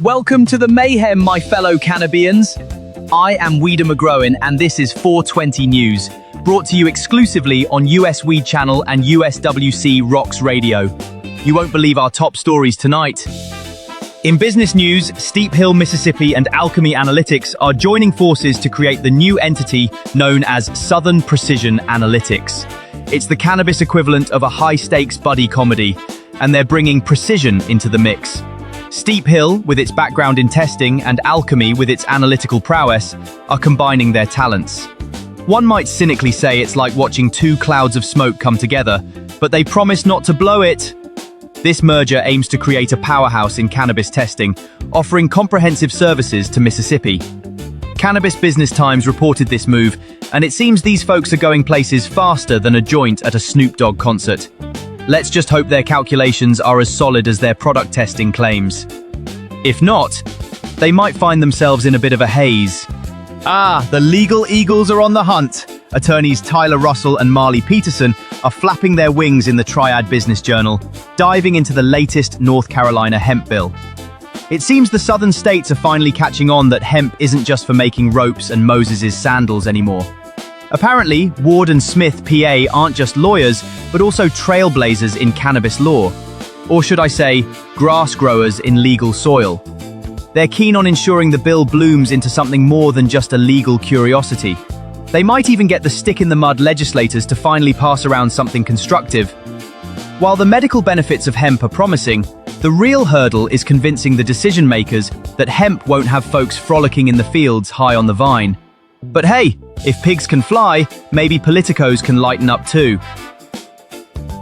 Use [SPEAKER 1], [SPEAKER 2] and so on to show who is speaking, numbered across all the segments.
[SPEAKER 1] Welcome to the mayhem, my fellow Cannabians. I am Weeder McGrowin, and this is 420 News, brought to you exclusively on US Weed Channel and USWC Rocks Radio. You won't believe our top stories tonight. In business news, Steep Hill, Mississippi and Alchemy Analytics are joining forces to create the new entity known as Southern Precision Analytics. It's the cannabis equivalent of a high-stakes buddy comedy, and they're bringing precision into the mix. Steep Hill, with its background in testing, and Alchemy, with its analytical prowess, are combining their talents. One might cynically say it's like watching two clouds of smoke come together, but they promise not to blow it. This merger aims to create a powerhouse in cannabis testing, offering comprehensive services to Mississippi. Cannabis Business Times reported this move, and it seems these folks are going places faster than a joint at a Snoop Dogg concert. Let's just hope their calculations are as solid as their product testing claims. If not, they might find themselves in a bit of a haze. The legal eagles are on the hunt. Attorneys Tyler Russell and Marley Peterson are flapping their wings in the Triad Business Journal, diving into the latest North Carolina hemp bill. It seems the southern states are finally catching on that hemp isn't just for making ropes and Moses' sandals anymore. Apparently, Ward and Smith, PA, aren't just lawyers, but also trailblazers in cannabis law. Or should I say, grass growers in legal soil. They're keen on ensuring the bill blooms into something more than just a legal curiosity. They might even get the stick-in-the-mud legislators to finally pass around something constructive. While the medical benefits of hemp are promising, the real hurdle is convincing the decision-makers that hemp won't have folks frolicking in the fields high on the vine. But hey, if pigs can fly, maybe politicos can lighten up too.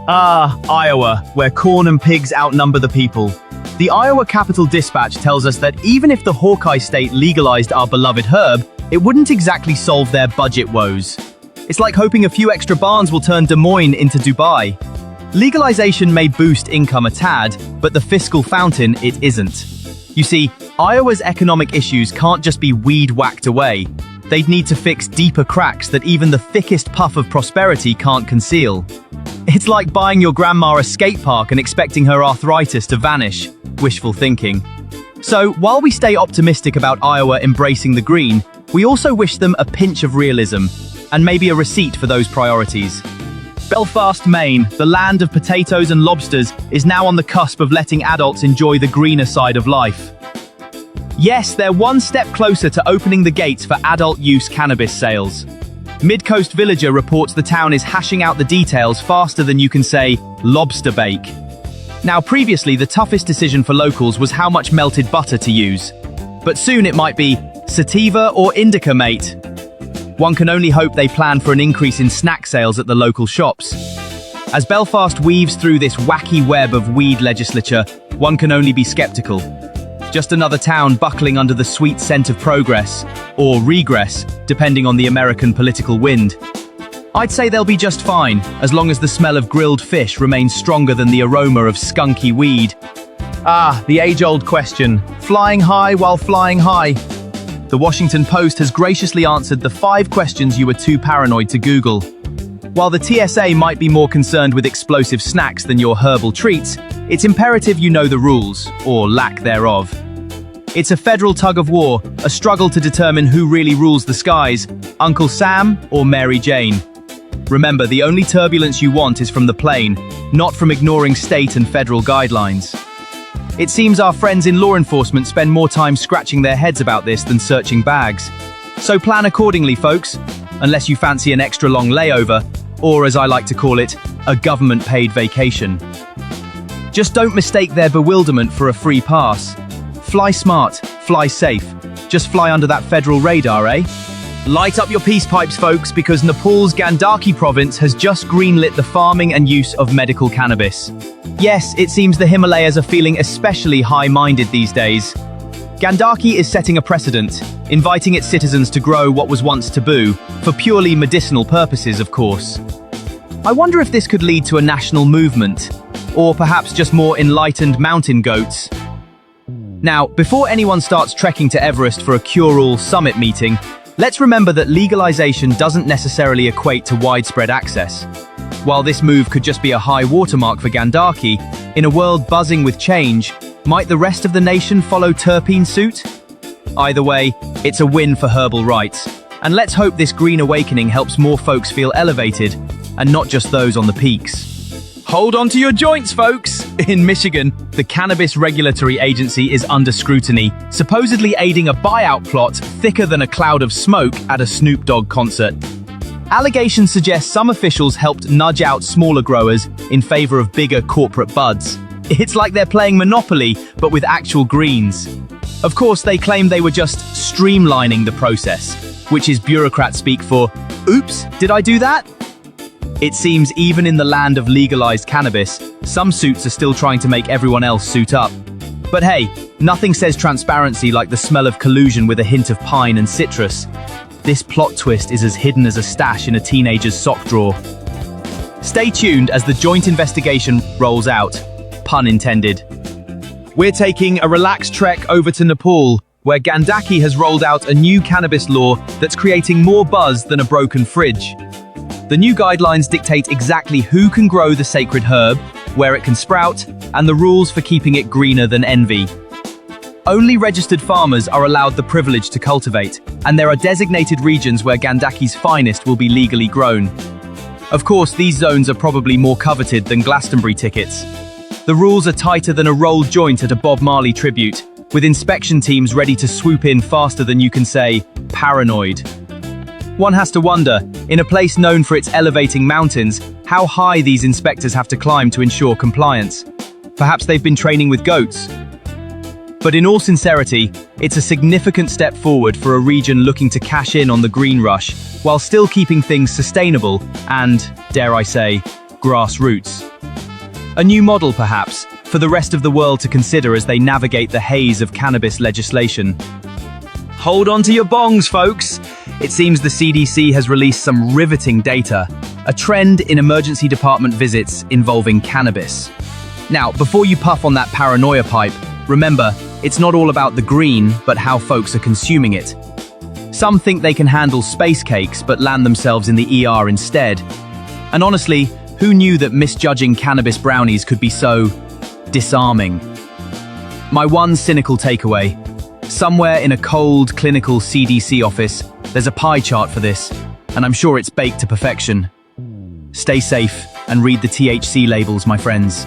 [SPEAKER 1] Iowa, where corn and pigs outnumber the people. The Iowa Capitol Dispatch tells us that even if the Hawkeye state legalized our beloved herb, it wouldn't exactly solve their budget woes. It's like hoping a few extra barns will turn Des Moines into Dubai. Legalization may boost income a tad, but the fiscal fountain it isn't. You see, Iowa's economic issues can't just be weed whacked away. They'd need to fix deeper cracks that even the thickest puff of prosperity can't conceal. It's like buying your grandma a skate park and expecting her arthritis to vanish. Wishful thinking. So, while we stay optimistic about Iowa embracing the green, we also wish them a pinch of realism, and maybe a receipt for those priorities. Belfast, Maine, the land of potatoes and lobsters, is now on the cusp of letting adults enjoy the greener side of life. Yes, they're one step closer to opening the gates for adult-use cannabis sales. Mid-Coast Villager reports the town is hashing out the details faster than you can say, lobster bake. Now, previously, the toughest decision for locals was how much melted butter to use. But soon it might be sativa or indica, mate. One can only hope they plan for an increase in snack sales at the local shops. As Belfast weaves through this wacky web of weed legislature, one can only be skeptical. Just another town buckling under the sweet scent of progress, or regress, depending on the American political wind. I'd say they'll be just fine, as long as the smell of grilled fish remains stronger than the aroma of skunky weed. The age-old question, flying high while flying high. The Washington Post has graciously answered the 5 questions you were too paranoid to Google. While the TSA might be more concerned with explosive snacks than your herbal treats, it's imperative you know the rules, or lack thereof. It's a federal tug-of-war, a struggle to determine who really rules the skies, Uncle Sam or Mary Jane. Remember, the only turbulence you want is from the plane, not from ignoring state and federal guidelines. It seems our friends in law enforcement spend more time scratching their heads about this than searching bags. So plan accordingly, folks, unless you fancy an extra long layover, or as I like to call it, a government-paid vacation. Just don't mistake their bewilderment for a free pass. Fly smart, fly safe. Just fly under that federal radar, eh? Light up your peace pipes, folks, because Nepal's Gandaki province has just greenlit the farming and use of medical cannabis. Yes, it seems the Himalayas are feeling especially high-minded these days. Gandaki is setting a precedent, inviting its citizens to grow what was once taboo, for purely medicinal purposes, of course. I wonder if this could lead to a national movement, or perhaps just more enlightened mountain goats. Now, before anyone starts trekking to Everest for a cure-all summit meeting, let's remember that legalization doesn't necessarily equate to widespread access. While this move could just be a high watermark for Gandaki, in a world buzzing with change, Might the rest of the nation follow terpene suit? Either way, it's a win for herbal rights. And let's hope this green awakening helps more folks feel elevated, and not just those on the peaks. Hold on to your joints, folks! In Michigan, the Cannabis Regulatory Agency is under scrutiny, supposedly aiding a buyout plot thicker than a cloud of smoke at a Snoop Dogg concert. Allegations suggest some officials helped nudge out smaller growers in favor of bigger corporate buds. It's like they're playing Monopoly, but with actual greens. Of course, they claim they were just streamlining the process, which is bureaucrat speak for, "Oops, did I do that?" It seems even in the land of legalized cannabis, some suits are still trying to make everyone else suit up. But hey, nothing says transparency like the smell of collusion with a hint of pine and citrus. This plot twist is as hidden as a stash in a teenager's sock drawer. Stay tuned as the joint investigation rolls out, pun intended. We're taking a relaxed trek over to Nepal, where Gandaki has rolled out a new cannabis law that's creating more buzz than a broken fridge. The new guidelines dictate exactly who can grow the sacred herb, where it can sprout, and the rules for keeping it greener than envy. Only registered farmers are allowed the privilege to cultivate, and there are designated regions where Gandaki's finest will be legally grown. Of course, these zones are probably more coveted than Glastonbury tickets. The rules are tighter than a rolled joint at a Bob Marley tribute, with inspection teams ready to swoop in faster than you can say, paranoid. One has to wonder, in a place known for its elevating mountains, how high these inspectors have to climb to ensure compliance. Perhaps they've been training with goats. But in all sincerity, it's a significant step forward for a region looking to cash in on the green rush, while still keeping things sustainable and, dare I say, grassroots. A new model, perhaps, for the rest of the world to consider as they navigate the haze of cannabis legislation. Hold on to your bongs, folks! It seems the CDC has released some riveting data, a trend in emergency department visits involving cannabis. Now, before you puff on that paranoia pipe, remember, it's not all about the green, but how folks are consuming it. Some think they can handle space cakes, but land themselves in the ER instead. And honestly, who knew that misjudging cannabis brownies could be so disarming? My one cynical takeaway: somewhere in a cold, clinical CDC office, there's a pie chart for this, and I'm sure it's baked to perfection. Stay safe and read the THC labels, my friends.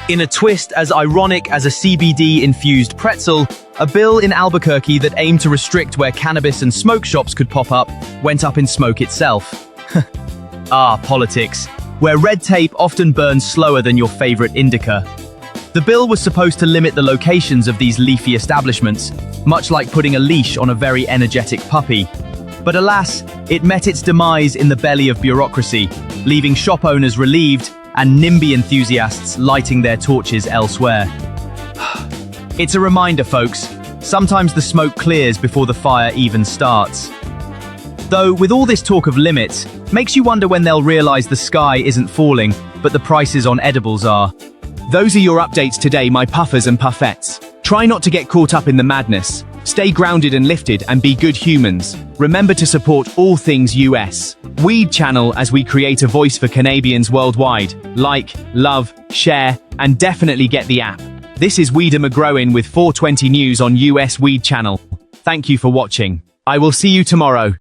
[SPEAKER 1] In a twist as ironic as a CBD-infused pretzel, a bill in Albuquerque that aimed to restrict where cannabis and smoke shops could pop up went up in smoke itself. Ah, politics, where red tape often burns slower than your favorite indica. The bill was supposed to limit the locations of these leafy establishments, much like putting a leash on a very energetic puppy. But alas, it met its demise in the belly of bureaucracy, leaving shop owners relieved and NIMBY enthusiasts lighting their torches elsewhere. It's a reminder, folks, sometimes the smoke clears before the fire even starts. Though, with all this talk of limits, makes you wonder when they'll realize the sky isn't falling, but the prices on edibles are.
[SPEAKER 2] Those are your updates today, my puffers and puffettes. Try not to get caught up in the madness. Stay grounded and lifted and be good humans. Remember to support all things US. Weed channel as we create a voice for Canadians worldwide. Like, love, share, and definitely get the app. This is Weeder McGrowin with 420 News on US Weed channel. Thank you for watching. I will see you tomorrow.